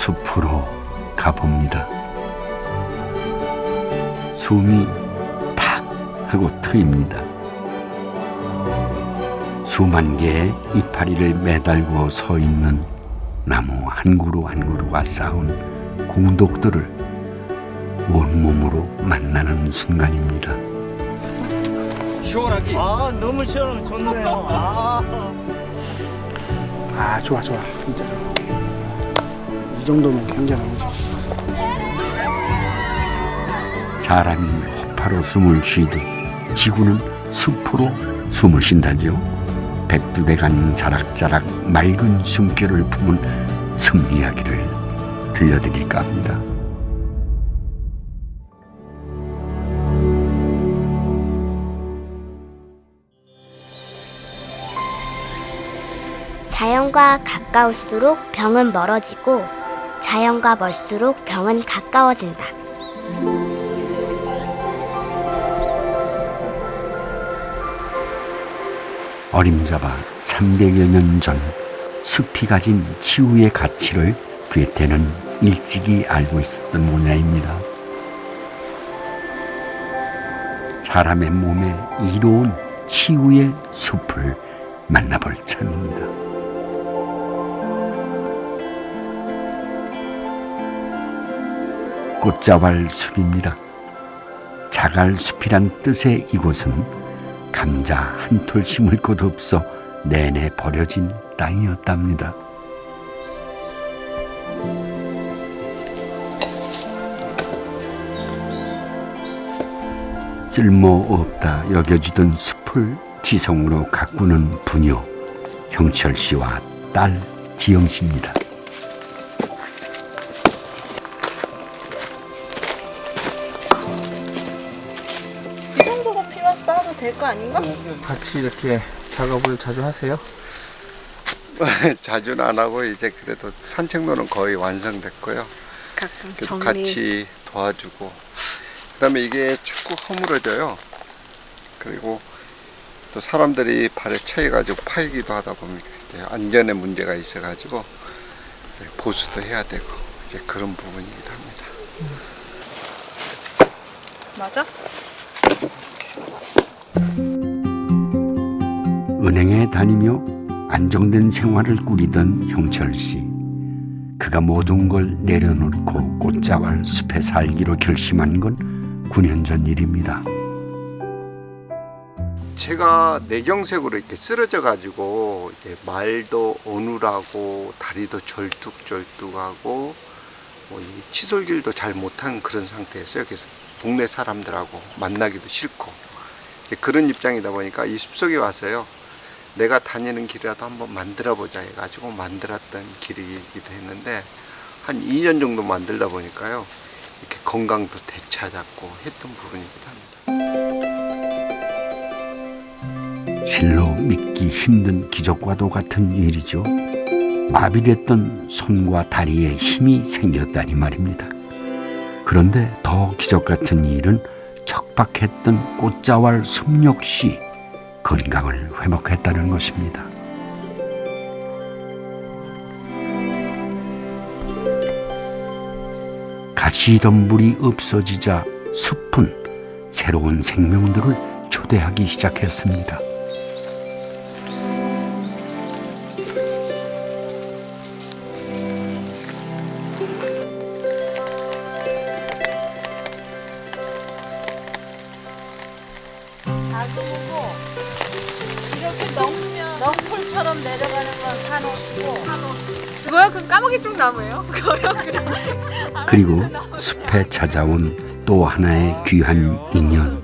숲으로 가봅니다. 숨이 탁 하고 트입니다. 수만 개의 이파리를 매달고 서 있는 나무 한 그루 한 그루가 쌓은 공덕들을 온몸으로 만나는 순간입니다. 시원하지? 아, 너무 시원하고 좋네요. 좋아 진짜 이 정도면 굉장한 거지. 사람이 허파로 숨을 쉬듯 지구는 숲으로 숨을 쉰다죠. 백두대간 자락자락 맑은 숨결을 품은 숲 이야기를 들려드릴까 합니다. 자연과 가까울수록 병은 멀어지고 자연과 멀수록 병은 가까워진다. 어림잡아 300여 년 전 숲이 가진 치유의 가치를 괴테는 일찍이 알고 있었던 모양입니다. 사람의 몸에 이로운 치유의 숲을 만나볼 참입니다. 꽃자왈 숲입니다. 자갈 숲이란 뜻의 이곳은 감자 한 톨 심을 곳 없어 내내 버려진 땅이었답니다. 쓸모없다 여겨지던 숲을 지성으로 가꾸는 부녀 형철 씨와 딸 지영 씨입니다. 이 정도가 피만 쌓아도 될 거 아닌가? 같이 이렇게 작업을 자주 하세요? 자주는 안 하고 이제 그래도 산책로는 거의 완성됐고요. 가끔 그래도 정리. 같이 도와주고 그다음에 이게 자꾸 허물어져요. 그리고 또 사람들이 발에 차여가지고 파이기도 하다 보면 이제 안전에 문제가 있어가지고 보수도 해야 되고 이제 그런 부분이기도 합니다. 맞아? 은행에 다니며 안정된 생활을 꾸리던 형철 씨. 그가 모든 걸 내려놓고 꽃자왈 숲에 살기로 결심한 건 9년 전 일입니다. 제가 뇌경색으로 이렇게 쓰러져 가지고 이제 말도 어눌하고 다리도 절뚝절뚝하고 이 치솔길도 잘 못한 그런 상태였어요. 그래서 동네 사람들하고 만나기도 싫고 그런 입장이다 보니까 이 숲속에 와서요. 내가 다니는 길이라도 한번 만들어보자 해가지고 만들었던 길이기도 했는데 한 2년 정도 만들다 보니까요. 이렇게 건강도 되찾았고 했던 부분이기도 합니다. 실로 믿기 힘든 기적과도 같은 일이죠. 마비됐던 손과 다리에 힘이 생겼다니 말입니다. 그런데 더 기적 같은 일은 척박했던 꽃자왈 숲 역시 건강을 회복했다는 것입니다. 가시덤불이 없어지자 숲은 새로운 생명들을 초대하기 시작했습니다. 다그고 이렇게 넘으면 넝쿨처럼 내려가는 건 산호수고 그거요? 그 까마귀쪽 나무예요? 그거요? 그리고 숲에 찾아온 또 하나의 귀한 인연,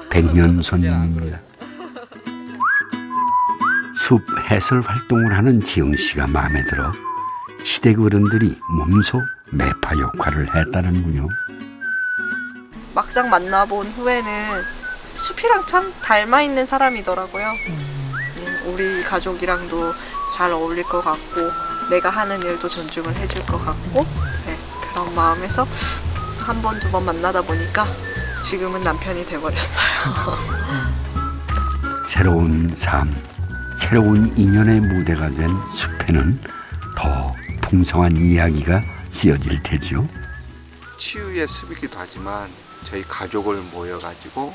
백년손님입니다. 숲 해설 활동을 하는 지영 씨가 마음에 들어 시댁 어른들이 몸소 매파 역할을 했다는군요. 막상 만나본 후에는 숲이랑 참 닮아있는 사람이더라고요. 우리 가족이랑도 잘 어울릴 것 같고 내가 하는 일도 존중을 해줄 것 같고 그런 마음에서 한 번, 두 번 만나다 보니까 지금은 남편이 돼버렸어요. 새로운 삶, 새로운 인연의 무대가 된 숲에는 더 풍성한 이야기가 쓰여질 테죠. 치유의 숲이기도 하지만 저희 가족을 모여가지고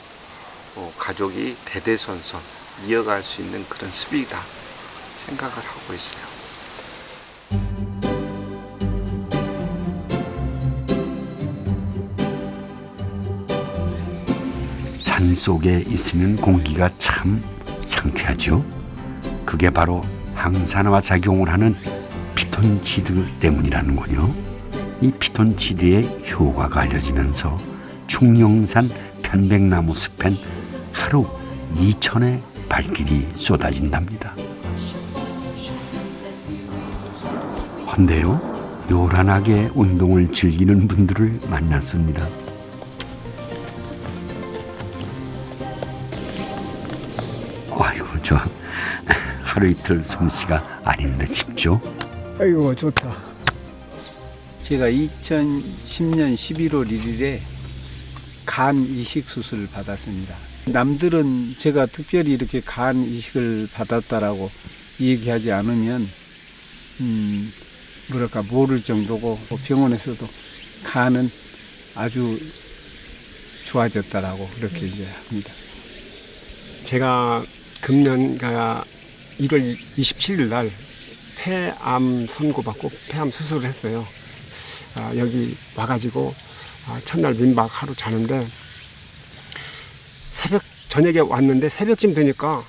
가족이 대대손손 이어갈 수 있는 그런 숲이다 생각을 하고 있어요. 산 속에 있으면 공기가 참 상쾌하죠. 그게 바로 항산화 작용을 하는 피톤치드 때문이라는군요. 이 피톤치드의 효과가 알려지면서 충령산 편백나무 숲엔 하루 2,000의 발길이 쏟아진답니다. 헌데요, 요란하게 운동을 즐기는 분들을 만났습니다. 아이고, 저 하루 이틀 솜씨가 아닌 듯 싶죠. 아이고 좋다. 제가 2010년 11월 1일에 간 이식 수술을 받았습니다. 남들은 제가 특별히 이렇게 간 이식을 받았다라고 얘기하지 않으면 뭐랄까 모를 정도고, 병원에서도 간은 아주 좋아졌다라고 그렇게 이제 합니다. 제가 금년 1월 27일 날 폐암 선고받고 폐암 수술을 했어요. 여기 와가지고 첫날 민박 하루 자는데 저녁에 왔는데 새벽쯤 되니까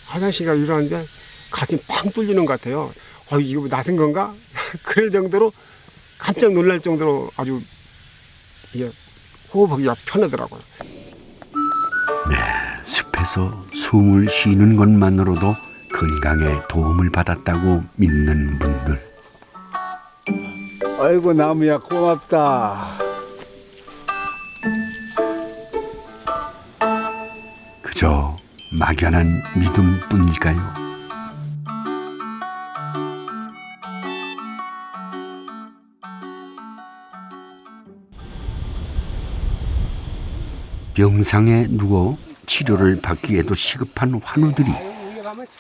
화장실 가 일어났는데 가슴이 팡 뚫리는 것 같아요. 이거 낯은 건가? 그럴 정도로 깜짝 놀랄 정도로 아주 이게 호흡하기가 편하더라고요. 숲에서 숨을 쉬는 것만으로도 건강에 도움을 받았다고 믿는 분들. 아이고 나무야 고맙다. 그저 막연한 믿음뿐일까요? 병상에 누워 치료를 받기에도 시급한 환우들이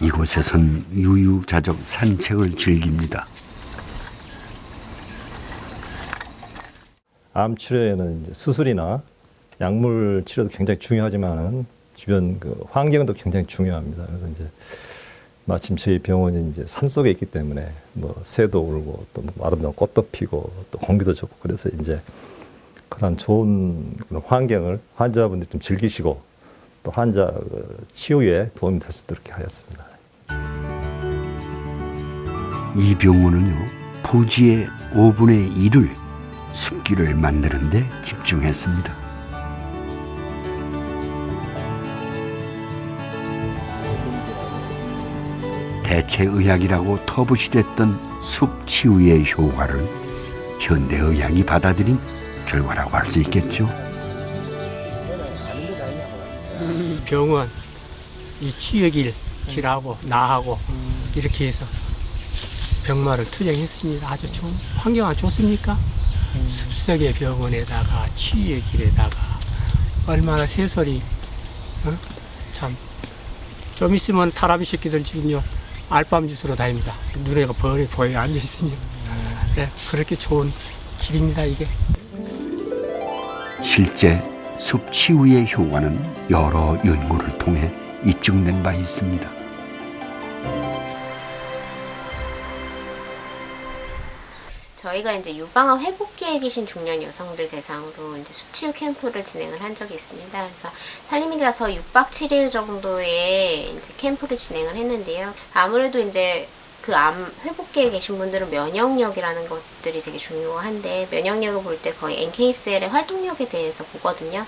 이곳에선 유유자적 산책을 즐깁니다. 암 치료에는 이제 수술이나 약물 치료도 굉장히 중요하지만은 주변 그 환경도 굉장히 중요합니다. 그래서 이제 마침 저희 병원이 이제 산 속에 있기 때문에 뭐 새도 울고 또 아름다운 꽃도 피고 또 공기도 좋고, 그래서 이제 그런 좋은 그런 환경을 환자분들이 좀 즐기시고 또 환자 치유에 도움이 될 수 있도록 하였습니다. 이 병원은요, 부지의 5분의 1을 숲길을 만드는 데 집중했습니다. 대체의학이라고 터부시됐던 숲 치유의 효과를 현대의학이 받아들인 결과라고 할 수 있겠죠. 병원, 이 치유의 길하고 나하고 이렇게 해서 병마를 투쟁했습니다. 아주 좋은 환경 안 좋습니까? 숲속의 병원에다가 치유의 길에다가 얼마나 새소리, 참. 좀 있으면 타라미 새끼들 지금요 알밤 짓으로 다닙니다. 눈에 벌이 보여 앉아 있으니. 네, 그렇게 좋은 길입니다, 이게. 실제 숲 치유의 효과는 여러 연구를 통해 입증된 바 있습니다. 저희가 이제 유방암 회복기에 계신 중년 여성들 대상으로 이제 숲치유 캠프를 진행을 한 적이 있습니다. 그래서 산림이 가서 6박 7일 정도의 이제 캠프를 진행을 했는데요. 아무래도 이제 그 암 회복기에 계신 분들은 면역력이라는 것들이 되게 중요한데, 면역력을 볼 때 거의 NK셀의 활동력에 대해서 보거든요.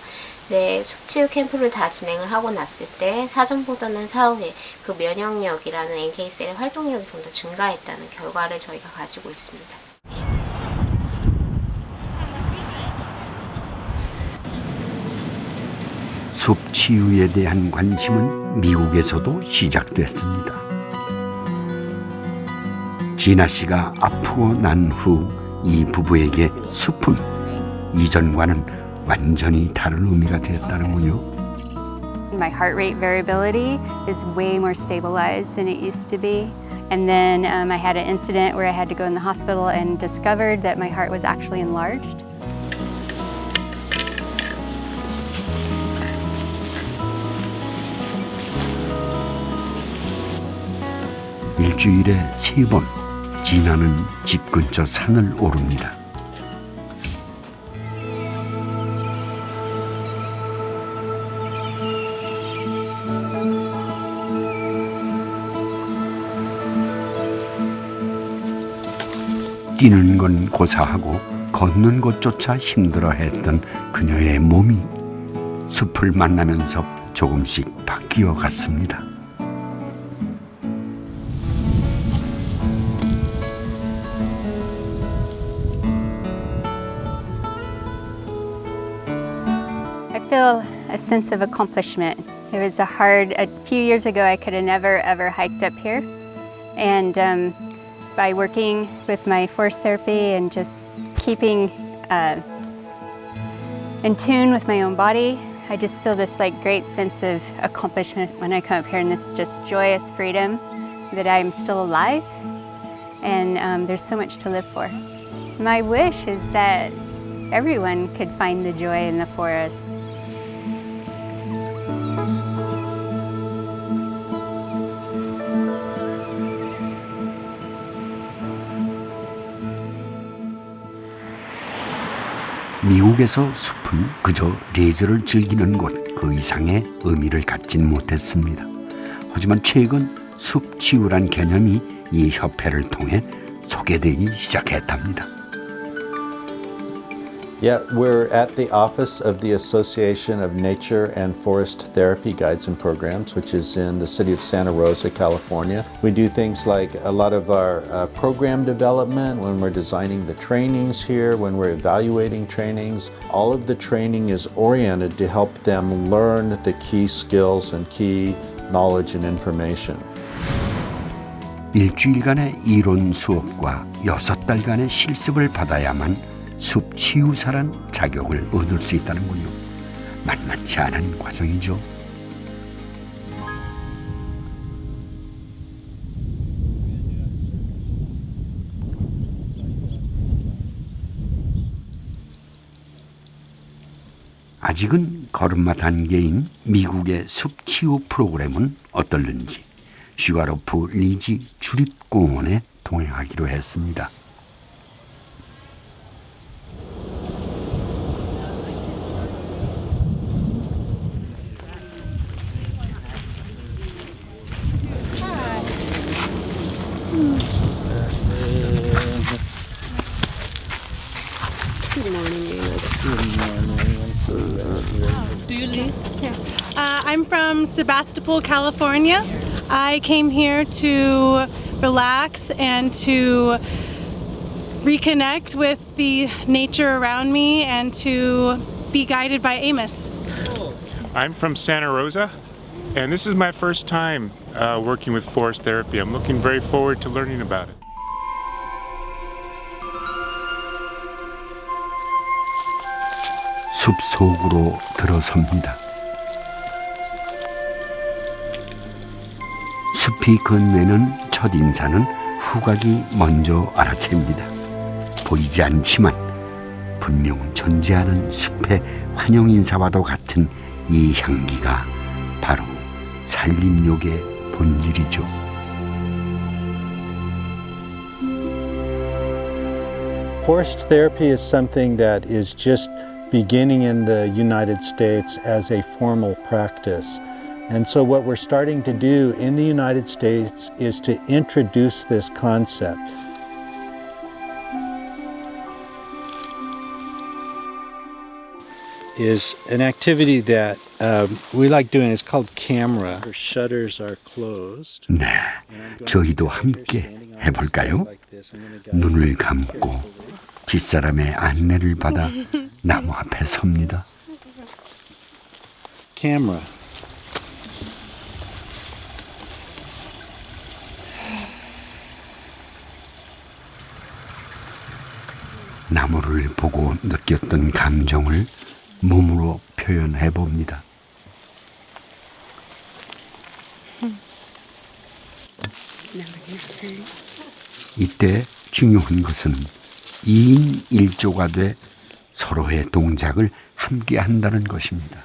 근데 숲치유 캠프를 다 진행을 하고 났을 때 사전보다는 사후에 그 면역력이라는 NK셀의 활동력이 좀 더 증가했다는 결과를 저희가 가지고 있습니다. 숲 치유에 대한 관심은 미국에서도 시작됐습니다. 진아 씨가 아프고 난 후 이 부부에게 숲은 이전과는 완전히 다른 의미가 되었다는군요. My heart rate variability is way more stabilized than it used to be. And then I had an incident where I had to go in the hospital and discovered that my heart was actually enlarged. 일주일에 3번 진아는 집 근처 산을 오릅니다. 뛰는 건 고사하고 걷는 것조차 힘들어했던 그녀의 몸이 숲을 만나면서 조금씩 바뀌어 갔습니다. I feel a sense of accomplishment. It was a few years ago I could have never ever hiked up here. And by working with my forest therapy and just keeping in tune with my own body, I just feel this like great sense of accomplishment when I come up here, and this just joyous freedom that I'm still alive and there's so much to live for. My wish is that everyone could find the joy in the forest. 미국에서 숲은 그저 레저를 즐기는 곳 그 이상의 의미를 갖진 못했습니다. 하지만 최근 숲 치유란 개념이 이 협회를 통해 소개되기 시작했답니다. Yeah, we're at the office of the Association of Nature and Forest Therapy Guides and Programs, which is in the city of Santa Rosa, California. We do things like a lot of our program development when we're designing the trainings here, when we're evaluating trainings. All of the training is oriented to help them learn the key skills and key knowledge and information. 일주일간의 이론 수업과 6달간의 실습을 받아야만 숲 치유사란 자격을 얻을 수 있다는군요. 만만치 않은 과정이죠. 아직은 걸음마 단계인 미국의 숲 치유 프로그램은 어떨는지 슈가로프 리지 주립공원에 동행하기로 했습니다. Good morning, Amos. Good morning. Do you live here? I'm from Sebastopol, California. I came here to relax and to reconnect with the nature around me and to be guided by Amos. I'm from Santa Rosa, and this is my first time working with forest therapy. I'm looking very forward to learning about it. 숲속으로 들어섭니다. 숲이 건네는 첫인사는 후각이 먼저 알아챕니다. 보이지 않지만 분명 존재하는 숲의 환영 인사와도 같은 이 향기가 바로 산림욕의 본질이죠. Forest therapy is something that is just beginning in the United States as a formal practice. And so what we're starting to do in the United States is to introduce this concept. Is an activity that we like doing. It's called camera. Our shutters are closed. 네, 저희도 함께 해볼까요? 눈을 감고 뒷사람의 안내를 받아 나무 앞에 섭니다. Camera. 나무를 보고 느꼈던 감정을 몸으로 표현해 봅니다. 이때 중요한 것은 2인 1조가 돼 서로의 동작을 함께 한다는 것입니다.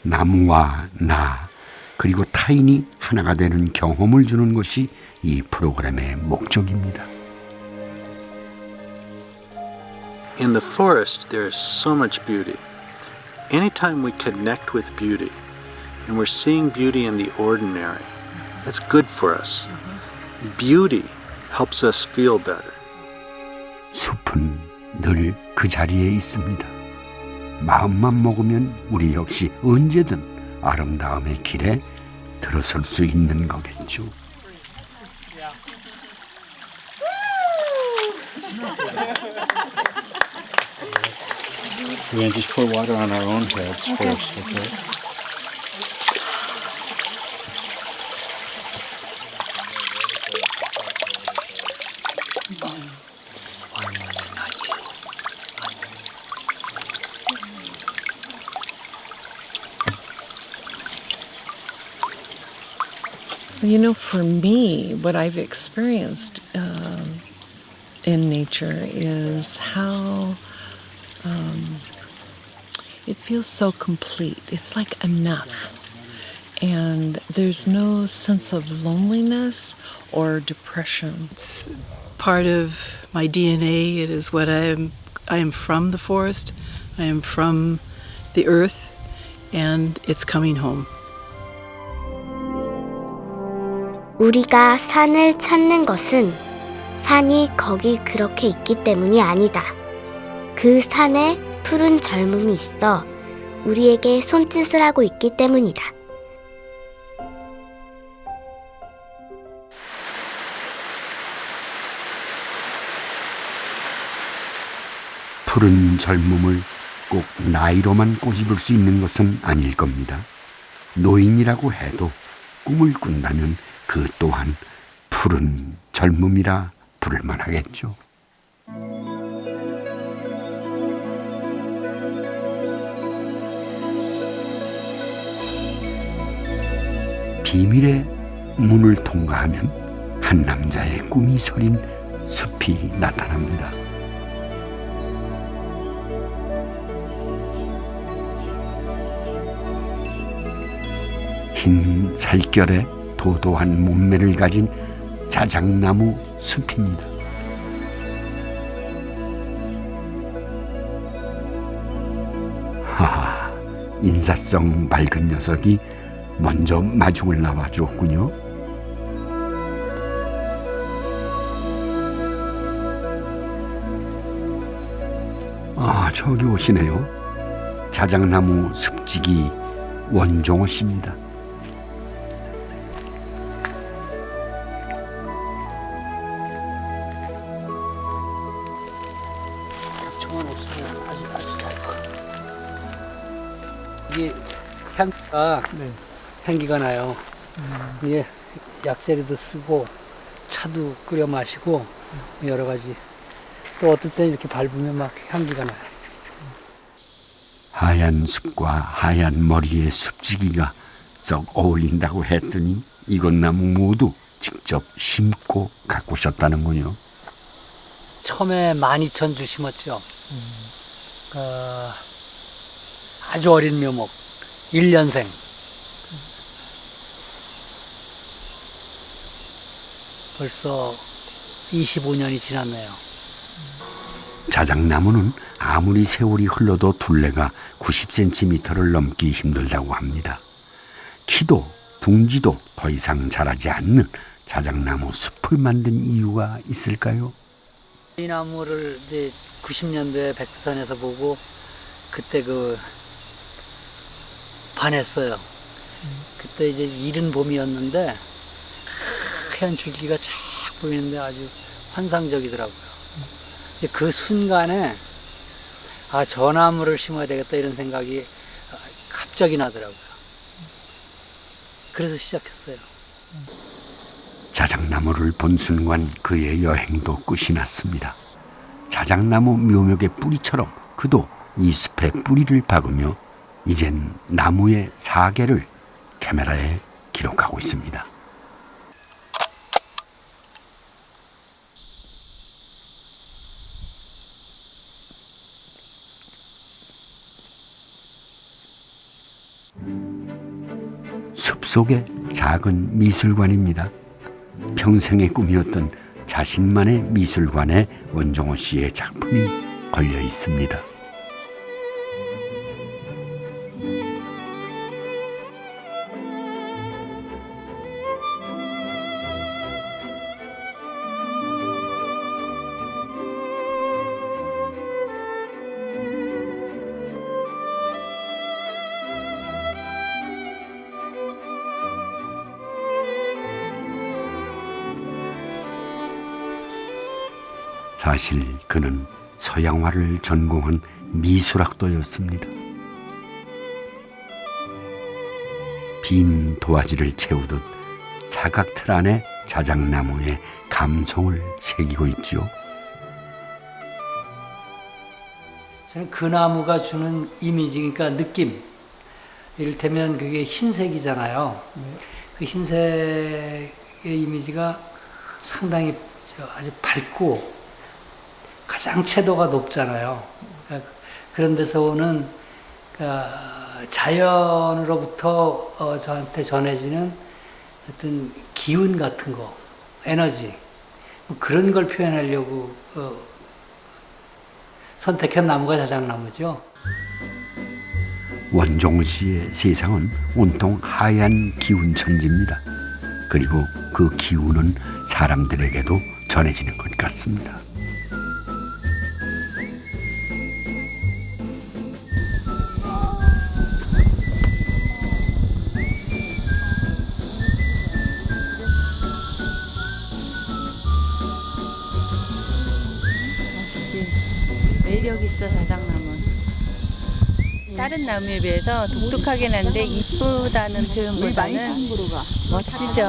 나무와 나 그리고 타인이 하나가 되는 경험을 주는 것이 이 프로그램의 목적입니다. In the forest, there is so much beauty. Anytime we connect with beauty, and we're seeing beauty in the ordinary, that's good for us. Beauty helps us feel better. 숲은 늘 그 자리에 있습니다. 마음만 먹으면 우리 역시 언제든 아름다움의 길에 들어설 수 있는 거겠죠. We're going to just pour water on our own heads first, okay? This is water blessing on you. You know, for me, what I've experienced in nature is how it feels so complete. It's like enough. And there's no sense of loneliness or depression. It's part of my DNA. It is what I am from the forest. I am from the earth. And it's coming home. 우리가 산을 찾는 것은 산이 거기 그렇게 있기 때문이 아니다. 그 산에 푸른 젊음이 있어 우리에게 손짓을 하고 있기 때문이다. 푸른 젊음을 꼭 나이로만 꼬집을 수 있는 것은 아닐 겁니다. 노인이라고 해도 꿈을 꾼다면 그 또한 푸른 젊음이라 부를 만하겠죠. 비밀의 문을 통과하면 한 남자의 꿈이 서린 숲이 나타납니다. 흰 살결에 도도한 몸매를 가진 자작나무 숲입니다. 하하, 인사성 밝은 녀석이 먼저 마중을 나와주었군요. 아, 저기 오시네요. 자작나무 숲지기 원종호 씨입니다. 이게 향기가 향기가 나요. 이게 약세리도 쓰고 차도 끓여 마시고 여러 가지. 또 어떨 때 이렇게 밟으면 막 향기가 나요. 하얀 숲과 하얀 머리의 숲지기가 썩 어울린다고 했더니 이것 나무 모두 직접 심고 가꾸셨다는군요. 처음에 12,000주 심었죠. 아주 어린 묘목, 1년생. 벌써 25년이 지났네요. 자작나무는 아무리 세월이 흘러도 둘레가 90cm를 넘기 힘들다고 합니다. 키도 둥지도 더 이상 자라지 않는 자작나무 숲을 만든 이유가 있을까요? 이 나무를 이제 90년도에 백두산에서 보고 그때 반했어요. 그때 이제 이른 봄이었는데 하얀 줄기가 쫙 보이는데 아주 환상적이더라고요. 그 순간에 저 나무를 심어야 되겠다 이런 생각이 갑자기 나더라고요. 그래서 시작했어요. 자작나무를 본 순간 그의 여행도 끝이 났습니다. 자작나무 묘목의 뿌리처럼 그도 이 숲의 뿌리를 박으며 이젠 나무의 사계를 카메라에 기록하고 있습니다. 숲속의 작은 미술관입니다. 평생의 꿈이었던 자신만의 미술관에 원종호 씨의 작품이 걸려 있습니다. 사실 그는 서양화를 전공한 미술학도였습니다. 빈 도화지를 채우듯 사각틀 안에 자작나무에 감성을 새기고 있죠. 저는 그 나무가 주는 이미지, 그러니까 느낌. 이를테면 그게 흰색이잖아요. 그 흰색의 이미지가 상당히 아주 밝고 가장 채도가 높잖아요. 그런 데서 오는 자연으로부터 저한테 전해지는 어떤 기운 같은 거, 에너지, 그런 걸 표현하려고 선택한 나무가 자작나무죠. 원종호 씨의 세상은 온통 하얀 기운 천지입니다. 그리고 그 기운은 사람들에게도 전해지는 것 같습니다. 매력 있어 자작나무는. 다른 나무에 비해서 독특하긴 한데 이쁘다는 표현보다는 멋지죠.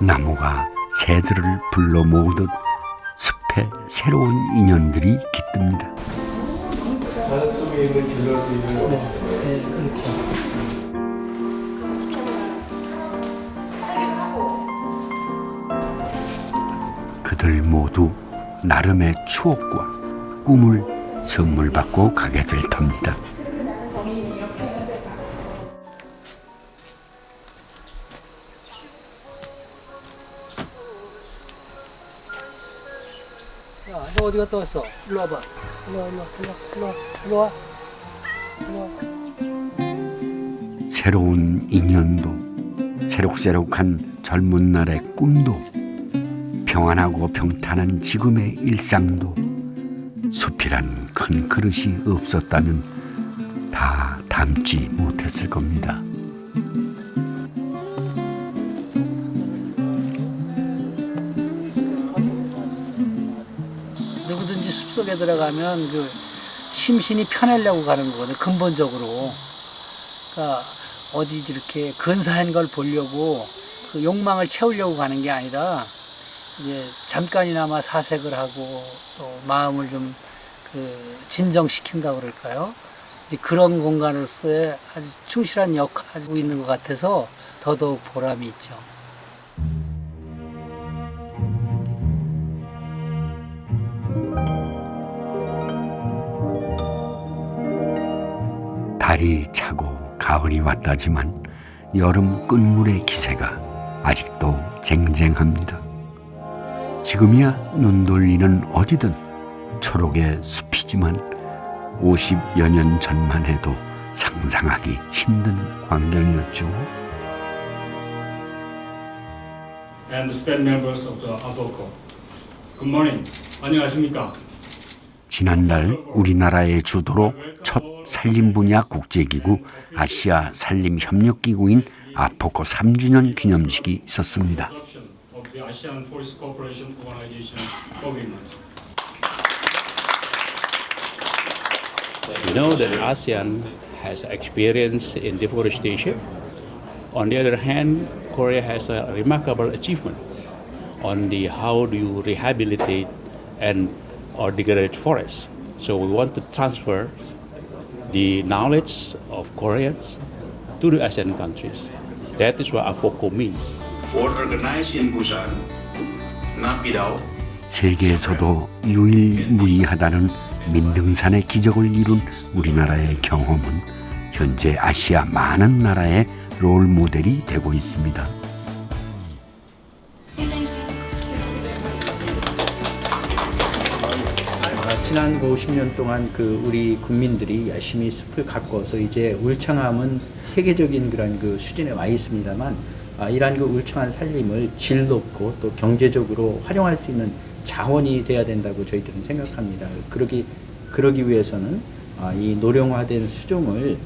나무가 새들을 불러 모으듯 숲에 새로운 인연들이 깃듭니다. 바닥 속에 있는 갤러리는 그렇죠. 그들 모두 나름의 추억과 꿈을 선물 받고 가게 될 터입니다. 야, 너 어디 갔다 왔어? 일로 와봐. 일로 와. 새로운 인연도, 새록새록한 젊은 날의 꿈도, 평안하고 평탄한 지금의 일상도 숲이란 큰 그릇이 없었다면 다 담지 못했을 겁니다. 누구든지 숲속에 들어가면 그 심신이 편하려고 가는 거거든요. 근본적으로. 그러니까 어디 이렇게 근사한 걸 보려고 그 욕망을 채우려고 가는 게 아니라 이제 잠깐이나마 사색을 하고 또 마음을 좀 진정시킨다고 그럴까요? 이제 그런 공간으로서의 아주 충실한 역할을 하고 있는 것 같아서 더더욱 보람이 있죠. 달이 차고 가을이 왔다지만 여름 끝물의 기세가 아직도 쟁쟁합니다. 지금이야 눈 돌리는 어디든 초록의 숲이지만 50여 년 전만 해도 상상하기 힘든 환경이었죠. And the staff members of the APOCO. Good morning. 안녕하십니까? 지난달 우리나라의 주도로 첫 산림 분야 국제기구 아시아 산림협력기구인 아포코 3주년 기념식이 있었습니다. We know that ASEAN has experience in deforestation. On the other hand, Korea has a remarkable achievement on the how do you rehabilitate and or degraded forests. So we want to transfer the knowledge of Koreans to the ASEAN countries. That is what AFOCO means. All organized in Busan, not without. 세계에서도 유일무이하다는 민등산의 기적을 이룬 우리나라의 경험은 현재 아시아 많은 나라의 롤 모델이 되고 있습니다. 지난 50년 동안 우리 국민들이 열심히 숲을 가꿔서 이제 울창함은 세계적인 그런 수준에 와 있습니다만, 이러한 울창한 산림을 질 높고 또 경제적으로 활용할 수 있는 자원이 돼야 된다고 저희들은 생각합니다. 그러기 위해서는 이 노령화된 수종을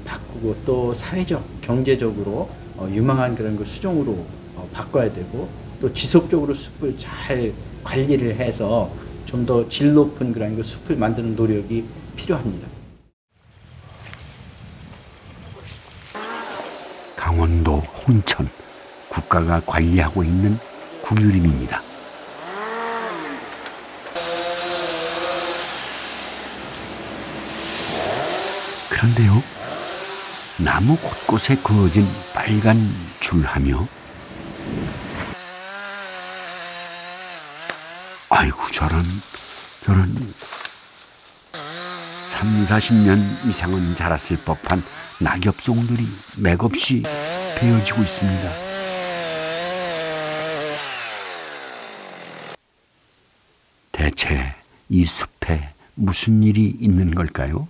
바꾸고 또 사회적, 경제적으로 유망한 그런 수종으로 바꿔야 되고, 또 지속적으로 숲을 잘 관리를 해서 좀 더 질 높은 그런 숲을 만드는 노력이 필요합니다. 강원도 홍천, 국가가 관리하고 있는 국유림입니다. 그런데요, 나무 곳곳에 그어진 빨간 줄하며 아이고 저런 30-40년 이상은 자랐을 법한 낙엽송들이 맥없이 베어지고 있습니다. 대체 이 숲에 무슨 일이 있는 걸까요?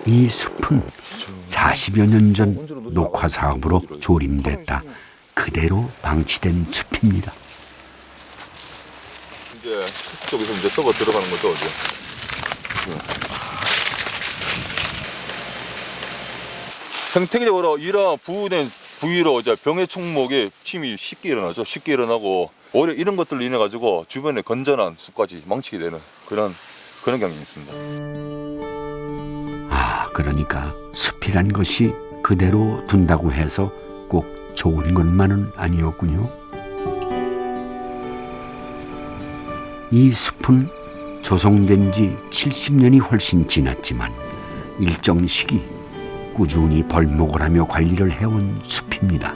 이 숲은 40여 년 전 녹화 사업으로 조림됐다 그대로 방치된 숲입니다. 이제 쪽에서 이제 썩어 들어가는 거죠, 이제. 생태계적으로 이런 부위로 이제 병의 충목에 침이 쉽게 일어나죠. 쉽게 일어나고 오히려 이런 것들로 인해 가지고 주변의 건전한 숲까지 망치게 되는 그런 경향이 있습니다. 그러니까 숲이란 것이 그대로 둔다고 해서 꼭 좋은 것만은 아니었군요. 이 숲은 조성된 지 70년이 훨씬 지났지만 일정 시기 꾸준히 벌목을 하며 관리를 해온 숲입니다.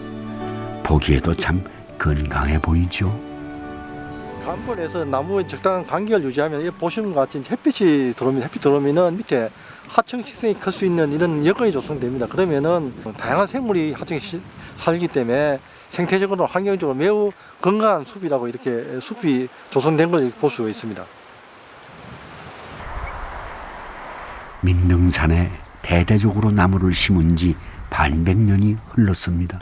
보기에도 참 건강해 보이죠. 간벌에서 나무의 적당한 간격을 유지하면 보시는 것 같이 햇빛이 들어오면 밑에 하청 식생이 클 수 있는 이런 여건이 조성됩니다. 그러면은 다양한 생물이 하청에 살기 때문에 생태적으로 환경적으로 매우 건강한 숲이라고 이렇게 숲이 조성된 걸 볼 수 있습니다. 민등산에 대대적으로 나무를 심은 지 반백년이 흘렀습니다.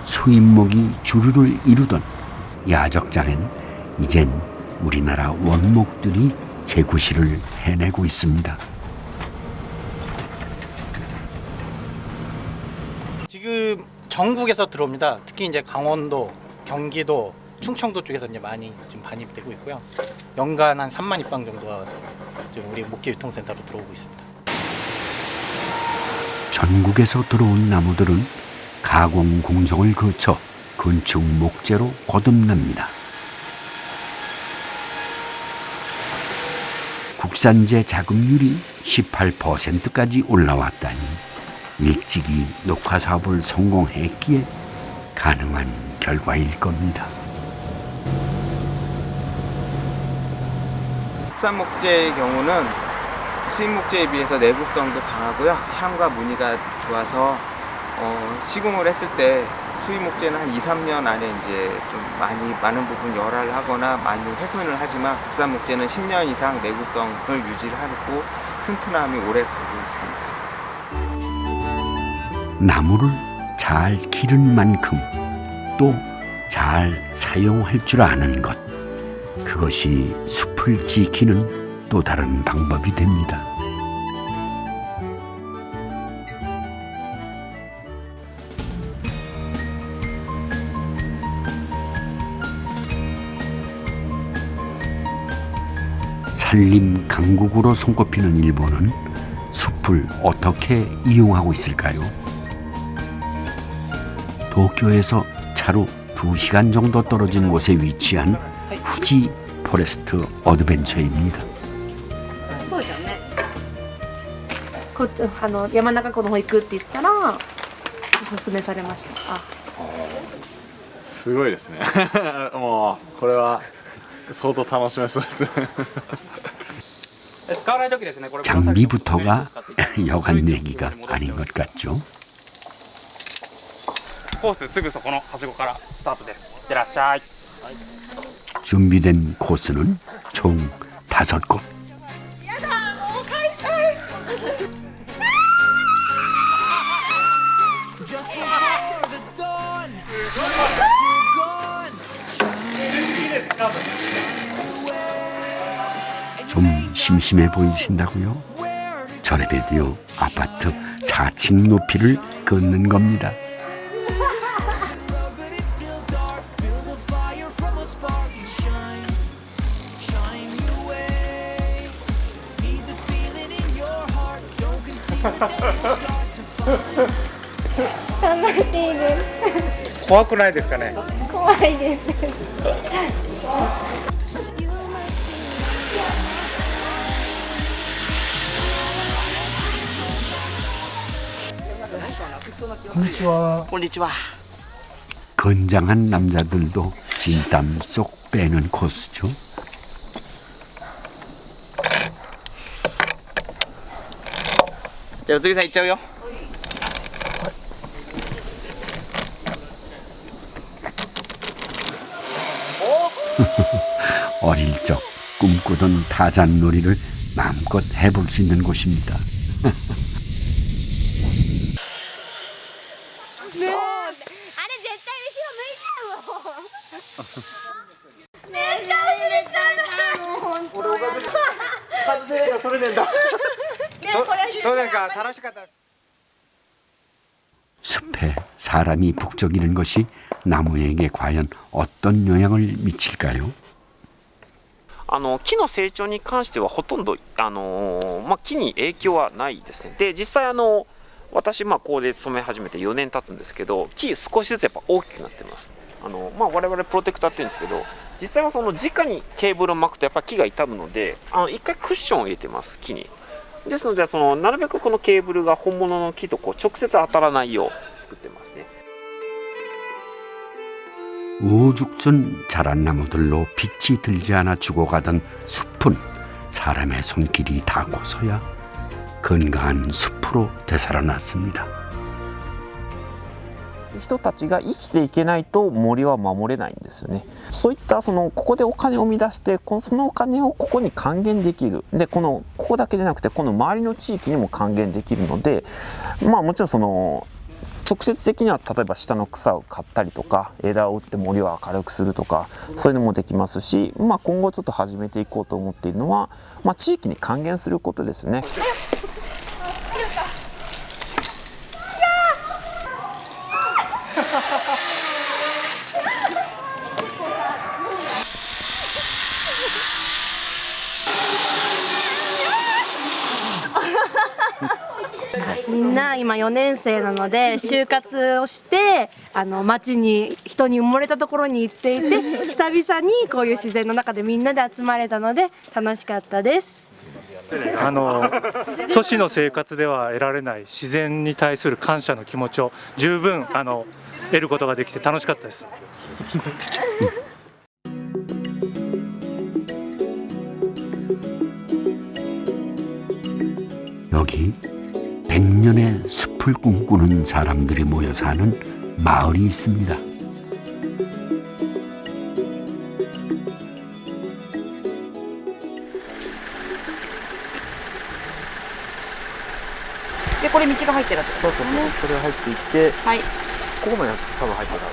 수입목이 주류를 이루던 야적장엔 이젠 우리나라 원목들이 재구실을 해내고 있습니다. 지금 전국에서 들어옵니다. 특히 이제 강원도, 경기도, 충청도 쪽에서 이제 많이 지금 반입되고 있고요. 연간 한 3만 입방 정도가 지금 우리 목계 유통센터로 들어오고 있습니다. 전국에서 들어온 나무들은 가공 공정을 거쳐 건축 목재로 거듭납니다. 국산재 자급률이 18%까지 올라왔다니 일찍이 녹화 사업을 성공했기에 가능한 결과일 겁니다. 국산 목재의 경우는 수입 목재에 비해서 내구성도 강하고요. 향과 무늬가 좋아서 시공을 했을 때 수입 목재는 한 2-3년 안에 이제 좀 많은 부분 열화를 하거나 많이 훼손을 하지만 국산 목재는 10년 이상 내구성을 유지를 하고 튼튼함이 오래 가고 있습니다. 나무를 잘 기른 만큼 또 잘 사용할 줄 아는 것, 그것이 숲을 지키는 또 다른 방법이 됩니다. 산림 강국으로 손꼽히는 일본은 숲을 어떻게 이용하고 있을까요? 도쿄에서 차로 2시간 정도 떨어진 곳에 위치한 후지 포레스트 어드벤처입니다. そうじゃんね。山中湖の方行くって言ったらおすすめされました。すごいですね。もうこれは相当楽しめそうですね。 장비부터가 여간 내기가 아닌 것 같죠. コースすぐそこのはしごからスタートです。いってらっしゃい。 준비된 코스는 총 5곳. 좀 심심해 보이신다고요? 저래봬도요 아파트 4층 높이를 걷는 겁니다. 재밌어요. 怖くないですかね。怖いです。 konnichiwa. konnichiwa. 건장한 남자들도 진땀 쏙 빼는 코스죠. 자, 우승이 다 있죠요. 어릴 적 꿈꾸던 타잔놀이를 마음껏 해볼 수 있는 곳입니다. 숲에 사람이 북적이는 것이 나무에게 과연 어떤 영향을 미칠까요? 木の成長に関してはほとんど木に影響はないですね。で実際私ここで勤め始めて4年経つんですけど、木少しずつやっぱ大きくなってます。我々プロテクターって言うんですけど、実際はその直にケーブルを巻くとやっぱ木が傷むので、一回クッションを入れてます木に。ですのでなるべくこのケーブルが本物の木と直接当たらないよう作ってますね。 우죽순 자란 나무들로 빛이 들지 않아 죽어가던 숲은 사람의 손길이 닿고서야 건강한 숲으로 되살아났습니다. 人たちが生きていけないと森は守れないんですよね。そういったここでお金を生み出してそのお金をここに還元できる。でここだけじゃなくてこの周りの地域にも還元できるので、もちろん直接的には例えば下の草を刈ったりとか枝を打って森を明るくするとかそういうのもできますし、今後ちょっと始めていこうと思っているのは、地域に還元することですね。 みんな今4年生なので就活をして町に人に埋もれたところに行っていて久々にこういう自然の中でみんなで集まれたので楽しかったです。都市の生活では得られない自然に対する感謝の気持ちを十分得ることができて楽しかったです。 여기 100년의 숲을 꿈꾸는 사람들이 모여 사는 마을이 있습니다. 네, これ道が入ってるってことですね。これ入っていって、はい。ここまで多分入ってた。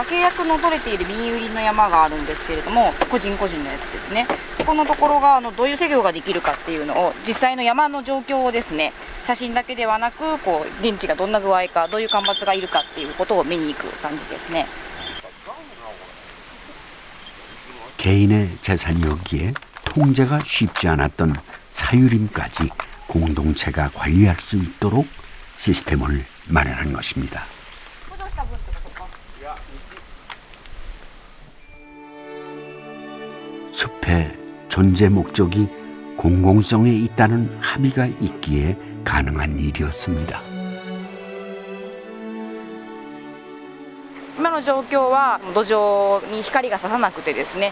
契約の取れている民有林の山があるんですけれども、個人個人のやつですね。そこのところがどういう作業ができるかっていうのを実際の山の状況をですね、写真だけではなく現地がどんな具合か、どういう干ばつがいるかっていうことを見に行く感じですね。 개인의 재산이었기에 통제가 쉽지 않았던 사유림까지 공동체가 관리할 수 있도록 시스템을 마련한 것입니다. 숲의 존재 목적이 공공성에 있다는 합의가 있기에 가능한 일이었습니다. 今の状況は土壌に光が差さなくてですね、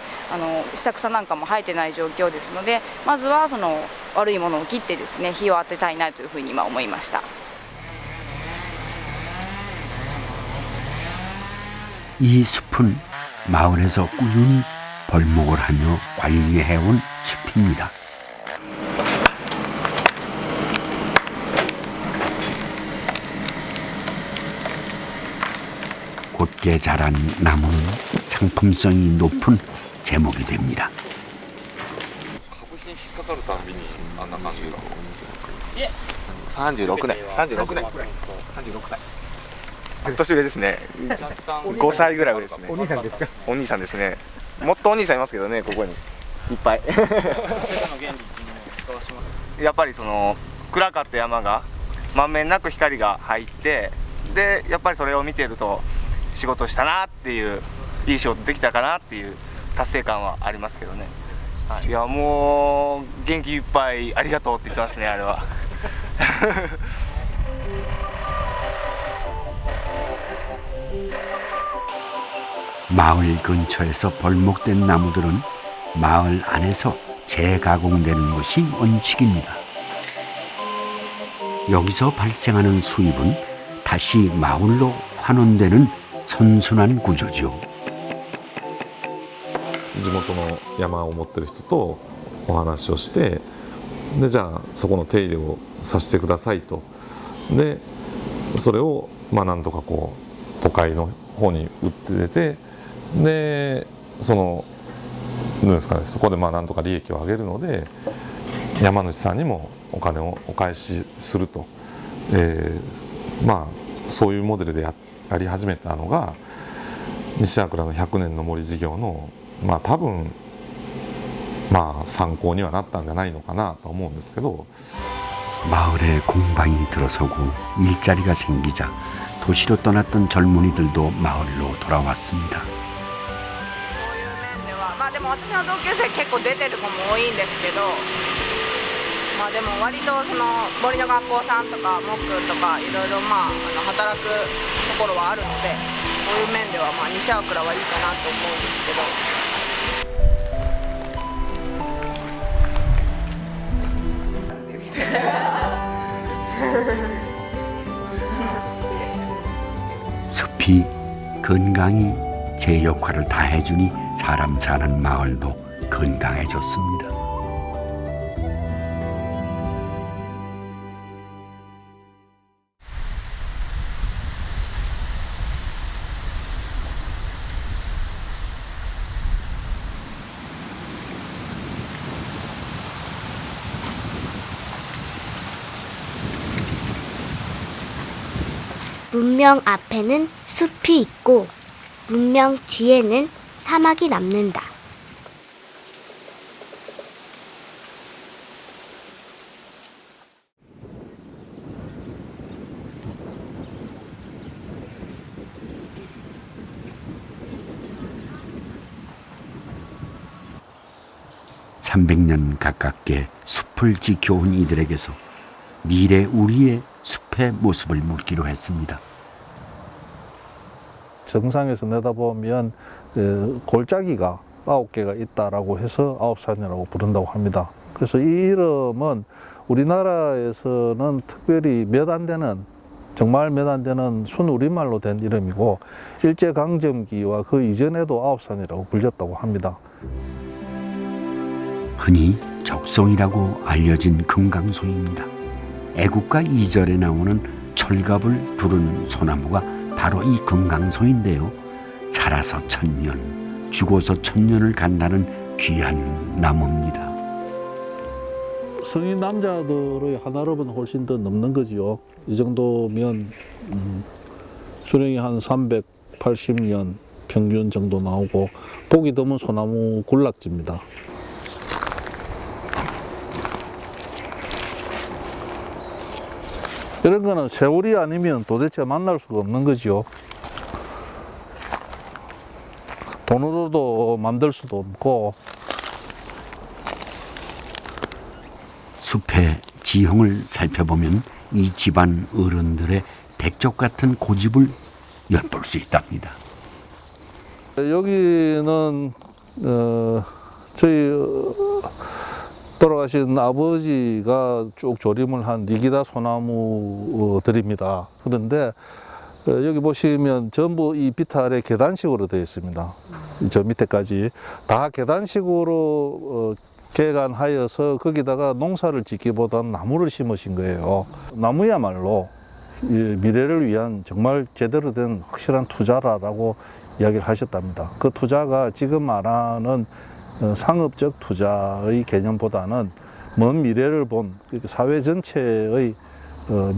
下草なんかも生えてない状況ですので、まずはその悪いものを切ってですね、日を当てたいなというふうに今思いました。 이 숲은 마을에서 꾸준히 벌목을 하며 관리해온 숲입니다. 곧게 자란 나무는 상품성이 높은 제목이 됩니다. 36年年上ですね。5歳ぐらい上ですね。お兄さんですか？お兄さんですね。もっとお兄さんいますけどね、ここにいっぱい。やっぱりその暗かった山が満面なく光が入って、でやっぱりそれを見てると仕事したなっていう、いい仕事できたかなっていう達成感はありますけどね。いやもう元気いっぱいありがとうって言ってますね、あれは。 마을 근처에서 벌목된 나무들은 마을 안에서 재가공되는 것이 원칙입니다. 여기서 발생하는 수입은 다시 마을로 환원되는 선순환 구조죠. 地元の山を持ってる人とお話をして、でじゃあそこの手入れをさせてくださいと。でそれをなんとかこう都会の方に売って出て、でそのどうですかね、そこでなんとか利益を上げるので山主さんにもお金をお返しすると、そういうモデルでやり始めたのが西粟倉の100年の森事業の多分参考にはなったんじゃないのかなと思うんですけど。 마을에 공방이 들어서고 일자리가 생기자 도시로 떠났던 젊은이들도 마을로 돌아왔습니다. でも私の同級生結構出てる子も多いんですけど、でも割とその森の学校さんとか木とかいろいろ働くところはあるので、そういう面では西粟倉はいいかなと思うんですけど。 숲이 건강히 제 역할을 다해주니 사람 사는 마을도 건강해졌습니다. 문명 앞에는 숲이 있고 문명 뒤에는 사막이 남는다. (300년) 가깝게 숲을 지켜온 이들에게서 미래 우리의 숲의 모습을 묻기로 했습니다. 정상에서 내다보면 골짜기가 9개가 있다라고 해서 9산이라고 부른다고 합니다. 그래서 이 이름은 우리나라에서는 특별히 몇 안 되는, 정말 몇 안 되는 순우리말로 된 이름이고 일제강점기와 그 이전에도 9산이라고 불렸다고 합니다. 흔히 적송이라고 알려진 금강송입니다. 애국가 2절에 나오는 철갑을 두른 소나무가 바로 이 금강송인데요. 살아서 1000년, 죽어서 1000년을 간다는 귀한 나무입니다. 성인 남자들의 하나로는 훨씬 더 넘는 거지요. 이 정도면 수령이 한 380년 평균 정도 나오고 보기 드문 소나무 군락지입니다. 이런 거는 세월이 아니면 도대체 만날 수가 없는 거죠. 돈으로도 만들 수도 없고 숲의 지형을 살펴보면 이 집안 어른들의 백적 같은 고집을 엿볼 수 있답니다. 여기는 저희 돌아가신 아버지가 쭉 조림을 한 니기다 소나무들입니다. 그런데 여기 보시면 전부 이 비탈에 계단식으로 되어 있습니다. 저 밑에까지 다 계단식으로 개간하여서 거기다가 농사를 짓기보다는 나무를 심으신 거예요. 나무야말로 미래를 위한 정말 제대로 된 확실한 투자라고 이야기를 하셨답니다. 그 투자가 지금 말하는 상업적 투자의 개념보다는 먼 미래를 본 사회 전체의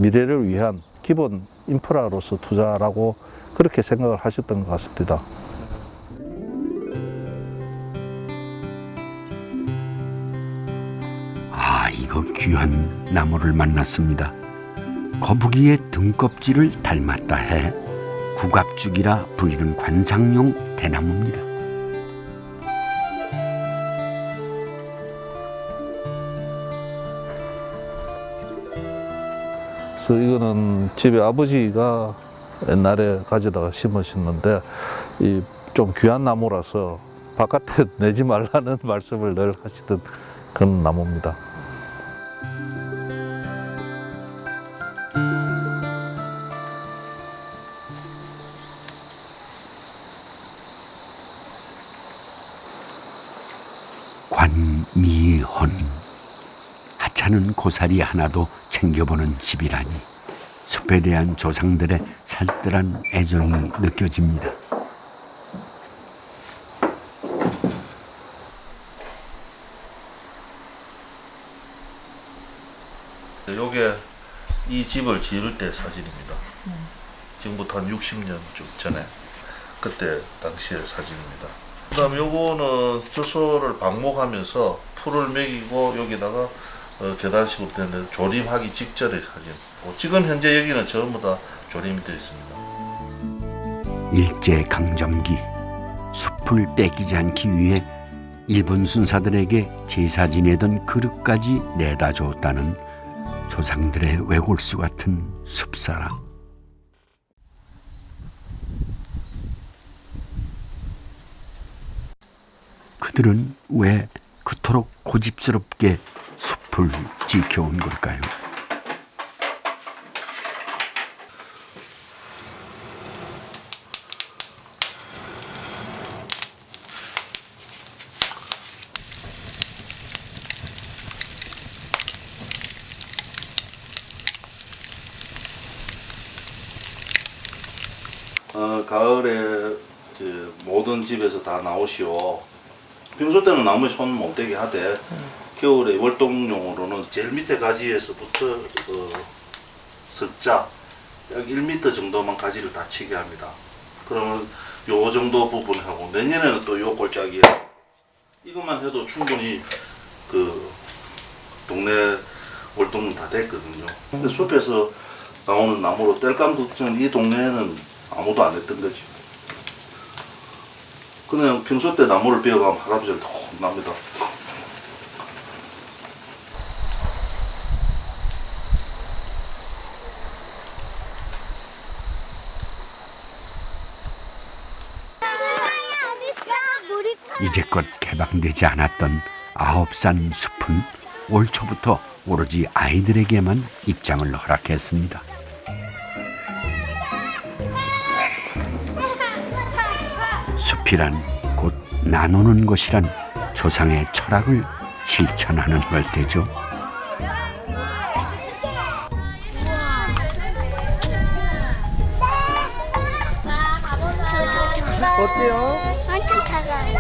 미래를 위한 기본 인프라로서 투자라고 그렇게 생각을 하셨던 것 같습니다. 아, 이거 귀한 나무를 만났습니다. 거북이의 등껍질을 닮았다 해 국압죽이라 불리는 관상용 대나무입니다. 그래서 이거는 집에 아버지가 옛날에 가져다가 심으셨는데 이 좀 귀한 나무라서 바깥에 내지 말라는 말씀을 늘 하시던 그런 나무입니다. 관미헌. 하찮은 고사리 하나도 챙겨보는 집이라니 숲에 대한 조상들의 살뜰한 애정이 느껴집니다. 요게 이 집을 지을 때 사진입니다. 지금부터 한 60년 쭉 전에 그때 당시의 사진입니다. 그다음에 요거는 저소를 방목하면서 풀을 먹이고 여기다가 계단식으로 된 조림하기 직전의 사진. 지금 현재 여기는 전부 다 조림이 되어 있습니다. 일제강점기 숲을 뺏기지 않기 위해 일본 순사들에게 제사 지내던 그릇까지 내다 줬다는 조상들의 외골수 같은 숲사랑. 그들은 왜 그토록 고집스럽게 숲을 지켜온 걸까요? 가을에 모든 집에서 다 나오시오. 평소 때는 나무에 손 못 대게 하되 겨울에 월동용으로는 제일 밑에 가지에서부터 석자 약 1m 정도만 가지를 다 치게 합니다. 그러면 요 정도 부분하고 내년에는 또 요 골짜기에 이것만 해도 충분히 그 동네 월동은 다 됐거든요. 근데 숲에서 나오는 나무로 땔감 걱정 이 동네에는 아무도 안 했던 거지. 그냥 평소 때 나무를 베어가면 할아버지한테 혼납니다. 이제껏 개방되지 않았던 9산 숲은 올 초부터 오로지 아이들에게만 입장을 허락했습니다. 숲이란 곧 나누는 것이란 조상의 철학을 실천하는 걸 테죠. 어때요? 완전 작아요.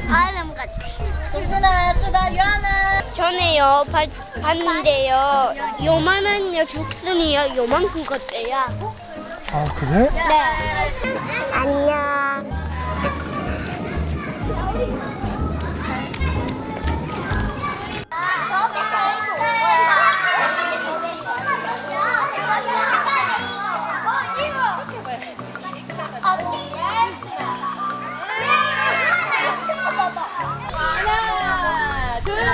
바람 같아. 유준아, 유아나. 전에요 봤는데요. 요만한 죽순이요. 요만큼 컸대요. 아, 그래? 네. 안녕. 하나, 둘, 셋.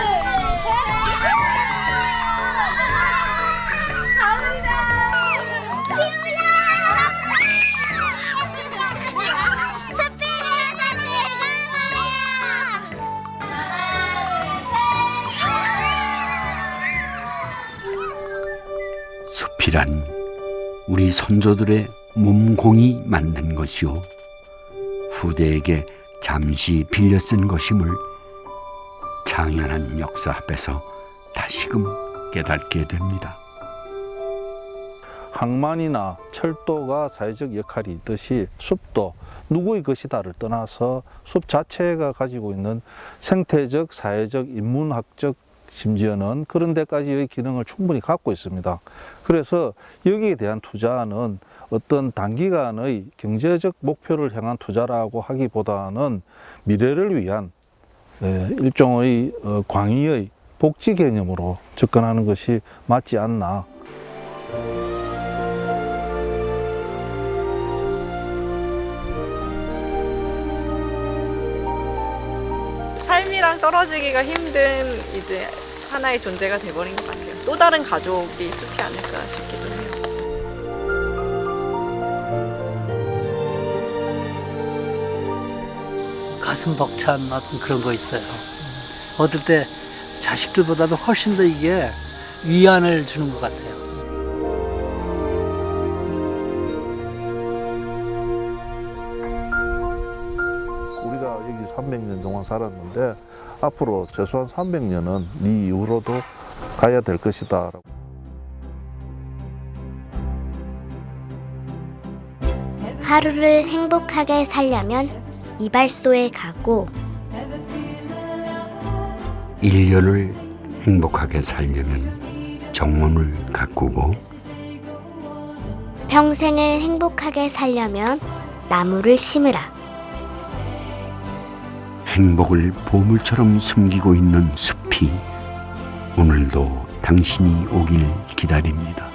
숲이란 우리 선조들의 몸공이 만든 것이요 후대에게 잠시 빌려 쓴 것임을 장연한 역사 앞에서 다시금 깨닫게 됩니다. 항만이나 철도가 사회적 역할이 있듯이 숲도 누구의 것이다를 떠나서 숲 자체가 가지고 있는 생태적, 사회적, 인문학적 심지어는 그런 데까지의 기능을 충분히 갖고 있습니다. 그래서 여기에 대한 투자는 어떤 단기간의 경제적 목표를 향한 투자라고 하기보다는 미래를 위한 일종의 광의의 복지 개념으로 접근하는 것이 맞지 않나. 삶이랑 떨어지기가 힘든 이제 하나의 존재가 돼버린 것 같아요. 또 다른 가족이 숲이 아닐까 싶기도 해요. 가슴 벅찬 어떤 그런 거 있어요. 어떨 때 자식들보다도 훨씬 더 이게 위안을 주는 것 같아요. 우리가 여기 300년 동안 살았는데 앞으로 최소한 300년은 네 이후로도 가야 될 것이다. 하루를 행복하게 살려면 이발소에 가고 1년을 행복하게 살려면 정원을 가꾸고 평생을 행복하게 살려면 나무를 심으라. 행복을 보물처럼 숨기고 있는 숲이 오늘도 당신이 오길 기다립니다.